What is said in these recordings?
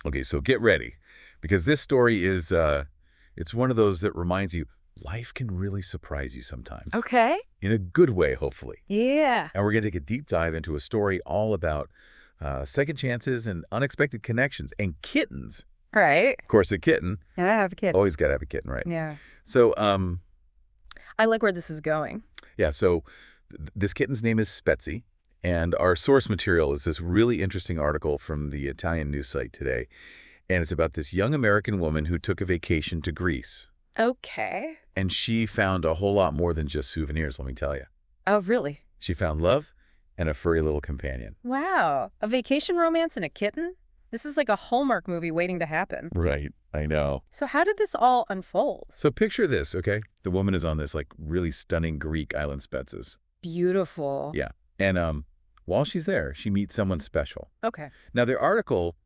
Okay, so get ready, because this story is, it's one of those that reminds you life can really surprise you sometimes. Okay. In a good way, hopefully. Yeah. And we're going to take a deep dive into a story all about second chances and unexpected connections and kittens. Right. Of course, a kitten. And I have a kid. Always got to have a kitten, right? Yeah. So, I like where this is going. yeah, so this kitten's name is Spetzy, and our source material is this really interesting article from the Italian news site today, and it's about this young American woman who took a vacation to Greece, Okay. and she found a whole lot more than just souvenirs, let me tell you. Oh, really? She found love and a furry little companion. Wow. A vacation romance and a kitten? This is like a Hallmark movie waiting to happen. Right, I know. So how did this all unfold? So picture this, okay? The woman is on this, like, really stunning Greek island, Spetses. Beautiful. Yeah, and while she's there, she meets someone special. Okay. Now, the article,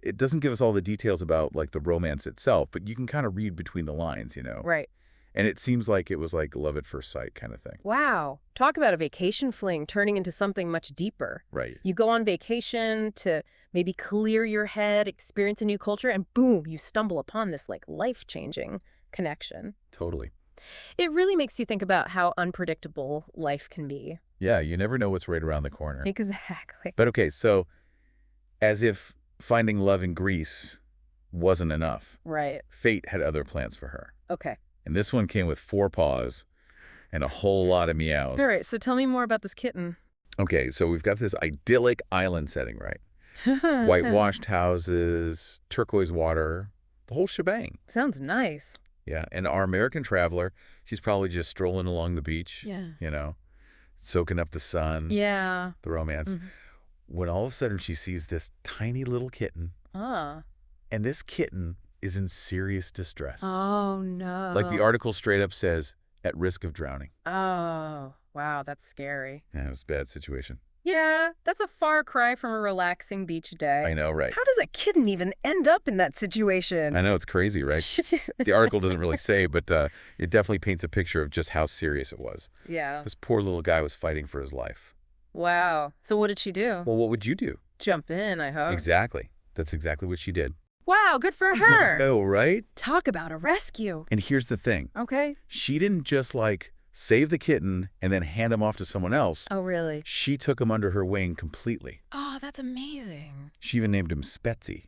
it doesn't give us all the details about, like, the romance itself, but you can kind of read between the lines, you know? Right. And it seems like it was like love at first sight kind of thing. Wow. Talk about a vacation fling turning into something much deeper. Right. You go on vacation to maybe clear your head, experience a new culture, and boom, you stumble upon this like life-changing connection. Totally. It really makes you think about how unpredictable life can be. Yeah, you never know what's right around the corner. Exactly. But okay, so as if finding love in Greece wasn't enough, Right. fate had other plans for her. Okay. And this one came with 4 paws and a whole lot of meows. All right, so tell me more about this kitten. Okay, so we've got this idyllic island setting, right? Whitewashed houses, turquoise water, the whole shebang. Sounds nice. Yeah, and our American traveler, she's probably just strolling along the beach, Yeah. you know, soaking up the sun, Yeah. the romance. Mhm. When all of a sudden she sees this tiny little kitten, Ah. and this kitten is in serious distress. Oh, no. Like the article straight up says, at risk of drowning. Oh, wow, that's scary. Yeah, it was a bad situation. Yeah, that's a far cry from a relaxing beach day. I know, right? How does a kitten even end up in that situation? I know, it's crazy, right? The article doesn't really say, but it definitely paints a picture of just how serious it was. Yeah. This poor little guy was fighting for his life. Wow. So what did she do? Well, what would you do? Jump in, I hope. Exactly. That's exactly what she did. Wow, good for her. Oh, right? Talk about a rescue. And here's the thing. Okay. She didn't just, like, save the kitten and then hand him off to someone else. Oh, really? She took him under her wing completely. Oh, that's amazing. She even named him Spetzy.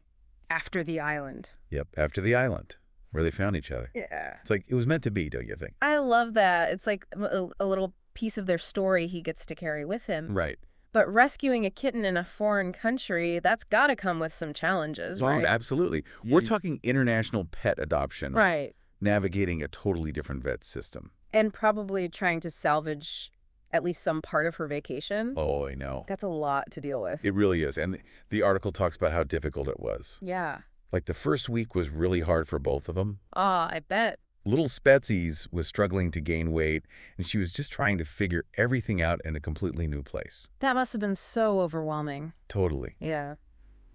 After the island. Yep, after the island where they found each other. Yeah. It's like it was meant to be, don't you think? I love that. It's like a little piece of their story he gets to carry with him. Right. But rescuing a kitten in a foreign country, that's got to come with some challenges, Oh, right? absolutely. We're talking international pet adoption. Right. Navigating a totally different vet system. And probably trying to salvage at least some part of her vacation. Oh, I know. That's a lot to deal with. It really is. And the article talks about how difficult it was. Yeah. Like the first week was really hard for both of them. Ah, I bet. Little Spetsy's was struggling to gain weight, and she was just trying to figure everything out in a completely new place. That must have been so overwhelming. Totally. Yeah.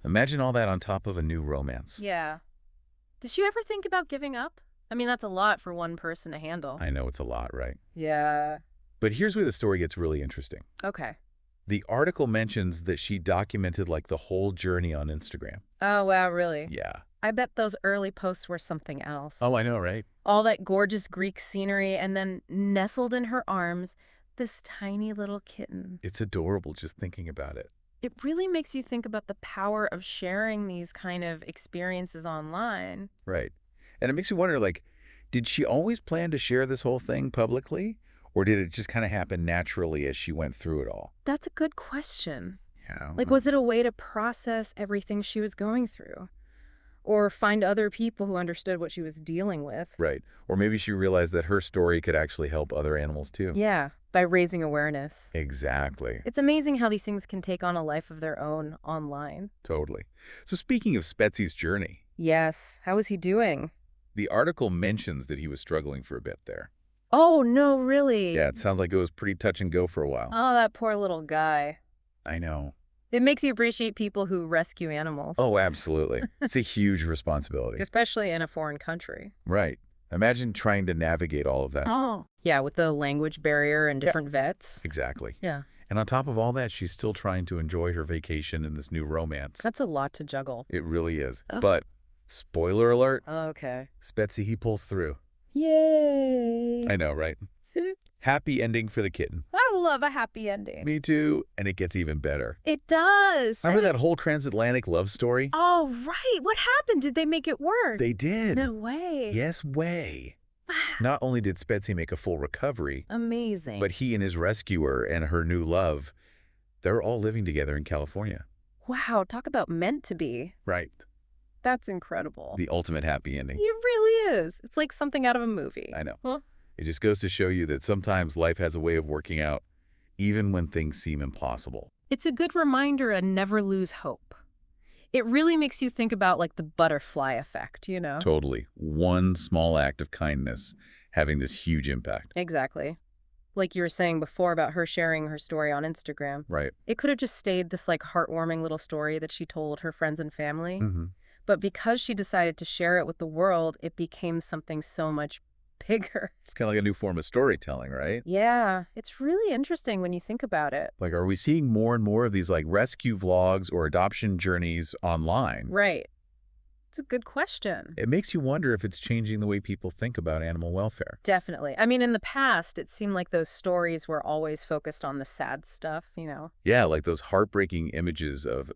Imagine all that on top of a new romance. Yeah. Did she ever think about giving up? I mean, that's a lot for one person to handle. I know it's a lot, right? Yeah. But here's where the story gets really interesting. Okay. The article mentions that she documented like the whole journey on Instagram. Oh, wow, really? Yeah. I bet those early posts were something else. Oh, I know, right? All that gorgeous Greek scenery, and then nestled in her arms, this tiny little kitten. It's adorable just thinking about it. It really makes you think about the power of sharing these kind of experiences online. Right. And it makes you wonder, like, did she always plan to share this whole thing publicly? Or did it just kind of happen naturally as she went through it all? That's a good question. Yeah. Like, was it a way to process everything she was going through? Or find other people who understood what she was dealing with? Right. Or maybe she realized that her story could actually help other animals too. Yeah, by raising awareness. Exactly. It's amazing how these things can take on a life of their own online. Totally. So speaking of Spetsy's journey, Yes. How is he doing? the article mentions that he was struggling for a bit there. Oh, no, really? Yeah, it sounds like it was pretty touch and go for a while. Oh, that poor little guy. I know. It makes you appreciate people who rescue animals. Oh, absolutely. It's a huge responsibility. Especially in a foreign country. Right. Imagine trying to navigate all of that. Oh. Yeah, with the language barrier and different vets. Exactly. Yeah. And on top of all that, she's still trying to enjoy her vacation and this new romance. That's a lot to juggle. It really is. Ugh. But, spoiler alert, Okay. Spetzy, he pulls through. Yay! I know, right? Happy ending for the kitten. I love a happy ending. Me too. And it gets even better. It does. Remember that whole transatlantic love story? Oh, right. What happened? Did they make it work? They did. No way. Yes way. Not only did Spetzy make a full recovery, Amazing. but he and his rescuer and her new love, they're all living together in California. Wow, talk about meant to be. Right. That's incredible. The ultimate happy ending. It really is. It's like something out of a movie. I know. Huh? It just goes to show you that sometimes life has a way of working out, even when things seem impossible. It's a good reminder to never lose hope. It really makes you think about like the butterfly effect, you know? Totally. One small act of kindness having this huge impact. Exactly. Like you were saying before about her sharing her story on Instagram. Right. It could have just stayed this like heartwarming little story that she told her friends and family. Mm-hmm. But because she decided to share it with the world, it became something so much bigger. It's kind of like a new form of storytelling, right? Yeah, it's really interesting when you think about it. Like, are we seeing more and more of these like rescue vlogs or adoption journeys online? Right. It's a good question. It makes you wonder if it's changing the way people think about animal welfare. Definitely. I mean, in the past, it seemed like those stories were always focused on the sad stuff, you know? Yeah, like those heartbreaking images of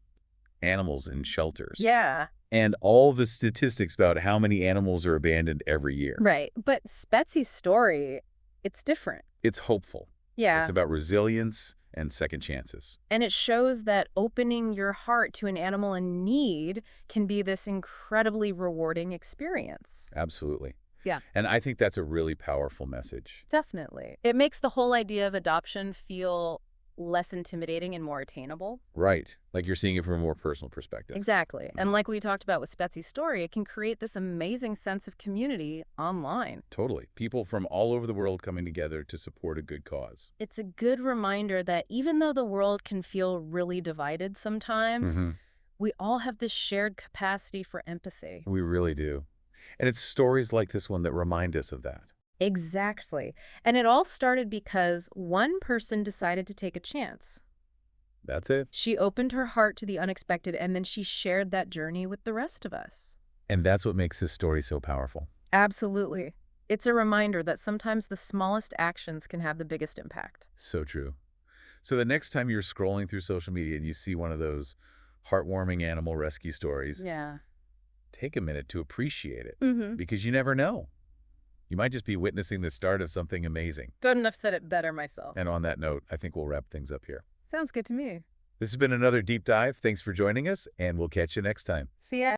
animals in shelters. Yeah. And all the statistics about how many animals are abandoned every year. Right. But Spetsy's story, it's different. It's hopeful. Yeah. It's about resilience and second chances. And it shows that opening your heart to an animal in need can be this incredibly rewarding experience. Absolutely. Yeah. And I think that's a really powerful message. Definitely. It makes the whole idea of adoption feel less intimidating and more attainable. Right. Like you're seeing it from a more personal perspective. Exactly. And like we talked about with Spetsy's story, it can create this amazing sense of community online. Totally. People from all over the world coming together to support a good cause. It's a good reminder that even though the world can feel really divided sometimes, we all have this shared capacity for empathy. We really do. And it's stories like this one that remind us of that. Exactly. And it all started because one person decided to take a chance. That's it. She opened her heart to the unexpected, and then she shared that journey with the rest of us. And that's what makes this story so powerful. Absolutely. It's a reminder that sometimes the smallest actions can have the biggest impact. So true. So the next time you're scrolling through social media and you see one of those heartwarming animal rescue stories, Yeah. take a minute to appreciate it Mm-hmm. because you never know. You might just be witnessing the start of something amazing. Couldn't have said it better myself. And on that note, I think we'll wrap things up here. Sounds good to me. This has been another deep dive. Thanks for joining us, and we'll catch you next time. See ya.